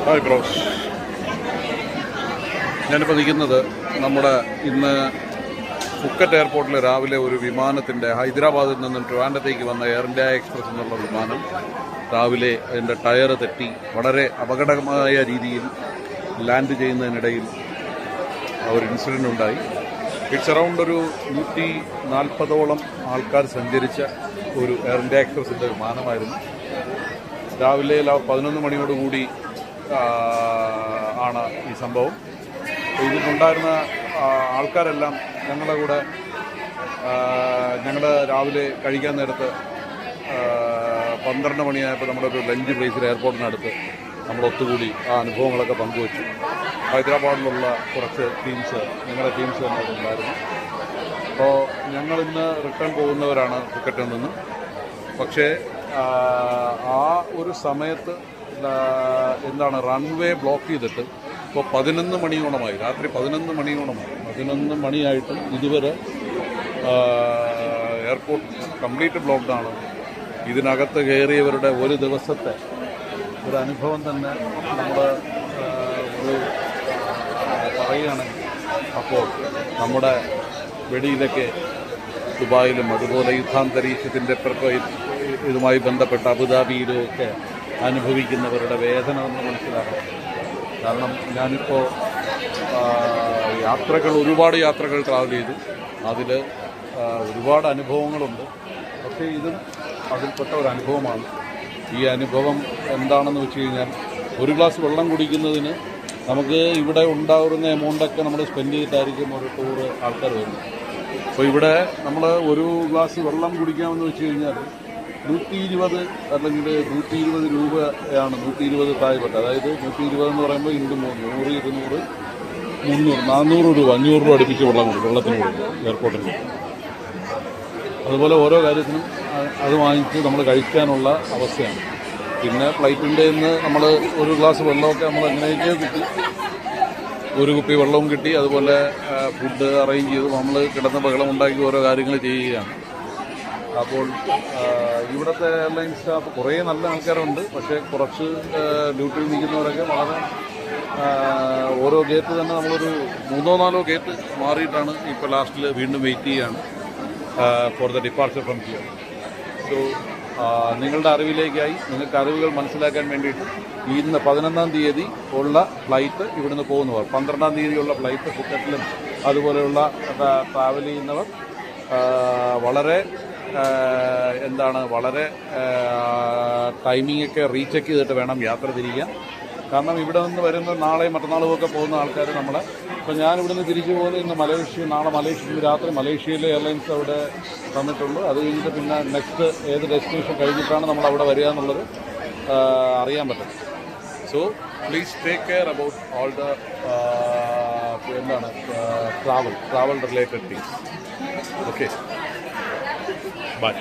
Hi bros. ഞാനിപ്പോൾ നിൽക്കുന്നത് നമ്മുടെ ഇന്ന് ഫുക്കറ്റ് എയർപോർട്ടിൽ രാവിലെ ഒരു വിമാനത്തിൻ്റെ ഹൈദരാബാദിൽ നിന്നും ട്രിവാൻഡ്രത്തേക്ക് വന്ന എയർ ഇന്ത്യ എക്സ്പ്രസ് എന്നുള്ള വിമാനം രാവിലെ അതിൻ്റെ ടയർ തെറ്റി വളരെ അപകടകരമായ രീതിയിൽ ലാൻഡ് ചെയ്യുന്നതിനിടയിൽ ഒരു ഇൻസിഡൻ്റ് ഉണ്ടായി. ഇറ്റ്സ് അറൗണ്ട് ഒരു 140ഓളം ആൾക്കാർ സഞ്ചരിച്ച ഒരു എയർ ഇന്ത്യ എക്സ്പ്രസിൻ്റെ വിമാനമായിരുന്നു. രാവിലെ 11 മണിയോടുകൂടി ആണ് ഈ സംഭവം. ഇതിലുണ്ടായിരുന്ന ആൾക്കാരെല്ലാം ഞങ്ങളുടെ കൂടെ ഞങ്ങളുടെ രാവിലെ കഴിക്കാൻ നേരത്ത് 12 മണിയായപ്പോൾ നമ്മുടെ ഒരു ലഞ്ച് പ്ലേസിൽ എയർപോർട്ടിനടുത്ത് നമ്മൾ ഒത്തുകൂടി ആ അനുഭവങ്ങളൊക്കെ പങ്കുവച്ചു. ഹൈദരാബാദിലുള്ള കുറച്ച് ടീംസ് ഞങ്ങളുടെ ടീംസ് തന്നെ ഉണ്ടായിരുന്നു. അപ്പോൾ ഞങ്ങളിന്ന് റിട്ടേൺ പോകുന്നവരാണ് ഫുക്കറ്റിൽ നിന്ന്. പക്ഷേ ആ ഒരു സമയത്ത് റൺവേ ബ്ലോക്ക് ചെയ്തിട്ട് ഇപ്പോൾ 11 മണിയോളമായി, രാത്രി 11 മണിയോളമായി. 11 മണിയായിട്ടും ഇതുവരെ എയർപോർട്ട് കംപ്ലീറ്റ് ബ്ലോക്ക്ഡാണ്. ഇതിനകത്ത് കയറിയവരുടെ ഒരു ദിവസത്തെ ഒരു അനുഭവം തന്നെ നമ്മൾ പറയുകയാണെങ്കിൽ അപ്പോൾ നമ്മുടെ വെടിയിലൊക്കെ ദുബായിലും അതുപോലെ യുദ്ധാന്തരീക്ഷത്തിൻ്റെ ഇതുമായി ബന്ധപ്പെട്ട അബുദാബിയിലും ഒക്കെ അനുഭവിക്കുന്നവരുടെ വേദന എന്ന് മനസ്സിലാക്കണം. കാരണം ഞാനിപ്പോൾ ഒരുപാട് യാത്രകൾ ട്രാവൽ ചെയ്തു. അതിൽ ഒരുപാട് അനുഭവങ്ങളുണ്ട്. പക്ഷേ ഇതും അതിൽപ്പെട്ട ഒരു അനുഭവമാണ്. ഈ അനുഭവം എന്താണെന്ന് വെച്ച് കഴിഞ്ഞാൽ, ഒരു ഗ്ലാസ് വെള്ളം കുടിക്കുന്നതിന് നമുക്ക് ഇവിടെ ഉണ്ടാകുന്ന എമൗണ്ടൊക്കെ നമ്മൾ സ്പെൻഡ് ചെയ്തിട്ടായിരിക്കും ഒരു ടൂറ് ആൾക്കാർ വരുന്നത്. അപ്പോൾ ഇവിടെ നമ്മൾ ഒരു ഗ്ലാസ് വെള്ളം കുടിക്കാമെന്ന് വെച്ച് കഴിഞ്ഞാൽ 120 അല്ലെങ്കിൽ 120 രൂപയാണ്. 120 താഴെപ്പെട്ട, അതായത് 120 എന്ന് പറയുമ്പോൾ ഇൻറ്റു 3 100 200 300 400 രൂപ 500 രൂപ അടുപ്പിച്ച് വെള്ളത്തിന് കൊടുക്കും എയർപോർട്ടിൽ. അതുപോലെ ഓരോ കാര്യത്തിനും അത് വാങ്ങിച്ച് നമ്മൾ കഴിക്കാനുള്ള അവസ്ഥയാണ്. പിന്നെ ഫ്ലൈറ്റിൻ്റെ നിന്ന് നമ്മൾ ഒരു ഗ്ലാസ് വെള്ളമൊക്കെ നമ്മൾ എങ്ങനെയൊക്കെയോ കിട്ടി, ഒരു കുപ്പി വെള്ളവും കിട്ടി. അതുപോലെ ഫുഡ് അറേഞ്ച് ചെയ്ത് നമ്മൾ കിടന്ന ബഹളം ഉണ്ടാക്കി ഓരോ കാര്യങ്ങൾ ചെയ്യുകയാണ്. അപ്പോൾ ഇവിടുത്തെ എയർലൈൻ സ്റ്റാഫ് കുറേ നല്ല ആൾക്കാരുണ്ട്. പക്ഷേ കുറച്ച് ഡ്യൂട്ടിയിൽ നിൽക്കുന്നവരൊക്കെ വളരെ ഓരോ ഗേറ്റ് തന്നെ നമ്മളൊരു 3-4 ഗേറ്റ് മാറിയിട്ടാണ് ഇപ്പോൾ ലാസ്റ്റിൽ വീണ്ടും വെയിറ്റ് ചെയ്യുകയാണ് for the departure from here. So നിങ്ങളുടെ അറിവിലേക്കായി, നിങ്ങൾക്ക് അറിവുകൾ മനസ്സിലാക്കാൻ വേണ്ടിയിട്ട് ഇന്ന് 11-ാം തീയതി ഉള്ള ഫ്ലൈറ്റ് ഇവിടുന്ന് പോകുന്നവർ, 12-ാം തീയതിയുള്ള ഫ്ലൈറ്റ് ഫുക്കറ്റിലും അതുപോലെയുള്ള ട്രാവൽ ചെയ്യുന്നവർ വളരെ വളരെ ടൈമിങ്ങൊക്കെ റീചെക്ക് ചെയ്തിട്ട് വേണം യാത്ര തിരിക്കാൻ. കാരണം ഇവിടെ നിന്ന് വരുന്ന നാളെയും മറ്റന്നാളും ഒക്കെ പോകുന്ന ആൾക്കാർ നമ്മളെ, ഇപ്പോൾ ഞാനിവിടെ നിന്ന് തിരിച്ചു പോകുന്നത് ഇന്ന് നാളെ മലേഷ്യ, രാത്രി മലേഷ്യയിലെ എയർലൈൻസ് അവിടെ തന്നിട്ടുള്ളൂ. അത് കഴിഞ്ഞിട്ട് പിന്നെ നെക്സ്റ്റ് ഏത് ഡെസ്റ്റിനേഷൻ കഴിഞ്ഞിട്ടാണ് നമ്മൾ അവിടെ വരിക എന്നുള്ളത് അറിയാൻ പറ്റും. So please take care about all the travel related things. Okay, by.